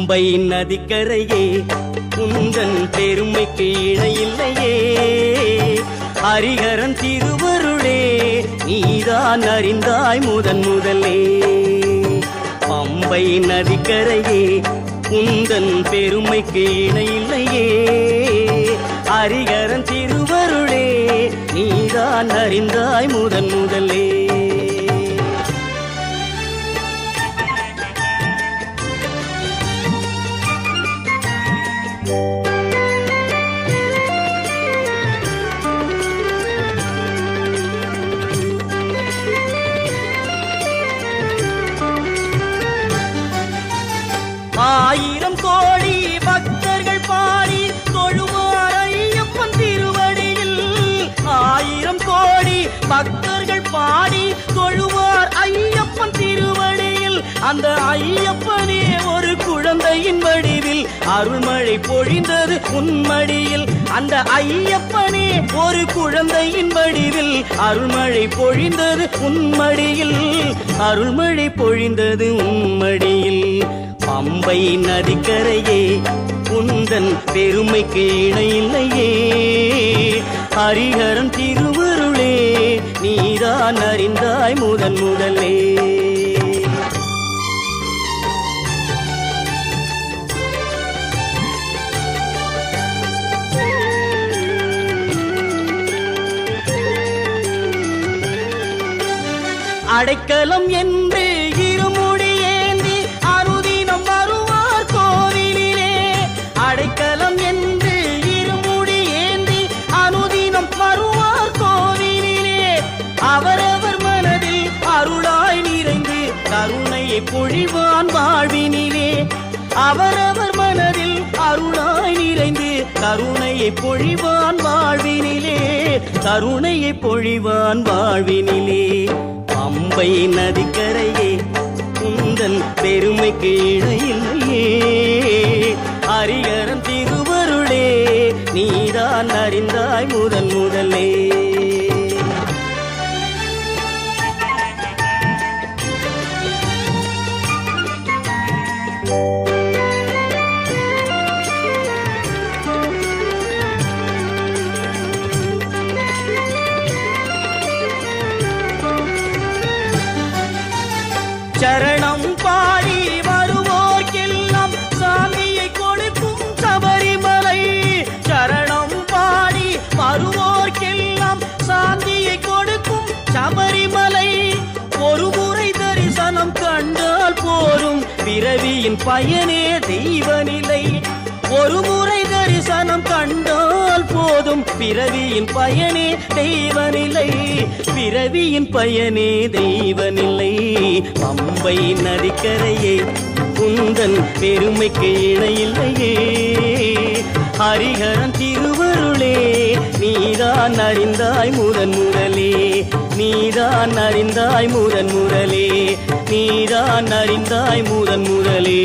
பம்பை நதிக்கரையே உந்தன் பெருமைக்கு இணையில்லையே. ஹரிஹரன் திருவருளே நீதான் அறிந்தாய் முதலே. பம்பை நதிக்கரையே உந்தன் பெருமைக்கு இணையில்லையே. ஹரிஹரன் திருவருளே நீதான் அறிந்தாய் முதலே. ஆயிரம் கோடி பக்தர்கள் பாடி தொழுவார் ஐயப்பன் திருவடியில். ஆயிரம் கோடி பக்தர்கள் பாடி தொழுவார் ஐயப்பன் திருவடியில். அந்த ஐயப்பனே ஒரு குழந்தையின் வடிவில் அருள்மழை பொழிந்தது உன்மடியில். அந்த ஐயப்பனே ஒரு குழந்தையின் வடிவில் அருள்மழை பொழிந்தது உன்மடியில். அருள்மழை பொழிந்தது உன்மடியில். பம்பை நதிக்கரையே உந்தன் பெருமைக்கு இணையில்லையே. ஹரிஹரன் திருவருளே நீதான் அறிந்தாய் முதலே. அடைக்கலம் என்று இருமுடி ஏந்தி அனுதினம் வருவார் கோவிலிலே. அடைக்கலம் என்று இருமுடி ஏந்தி அனுதினம் வருவார் கோவிலிலே. அவரவர் மனதில் அருளாய் நிறைந்து கருணையை பொழிவான் வாழ்வினிலே. அவரவர் மனதில் அருளாய் நிறைந்து கருணையை பொழிவான் வாழ்வினிலே. கருணையை பொழிவான் வாழ்வினிலே. பம்பை நதிக்கரையே உந்தன் பெருமைக்கு இணையில்லையே. ஹரிஹரன் திருவருளே நீதான் அறிந்தாய் முதலே. சரணம் பாடி வருவோர்க்கெல்லாம் சாந்தியை கொடுக்கும் சபரிமலை. சரணம் பாடி வருவோர்க்கெல்லாம் சாந்தியை கொடுக்கும் சபரிமலை. ஒரு முறை தரிசனம் கண்டால் போரும் பிறவியின் பயனே தெய்வநிலை. ஒரு முறை தரிசனம் கண்டால் போதும் பிறவியின் பயனே தெய்வநிலை. பிறவியின் பயனே தெய்வநிலை. பம்பை நதிக்கரையே உந்தன் பெருமைக்கு இணையில்லையே. ஹரிஹரன் திருவருளே நீதான் அறிந்தாய் முதலே. நீதான் அறிந்தாய் முதலே. நீதான் அறிந்தாய் முதலே.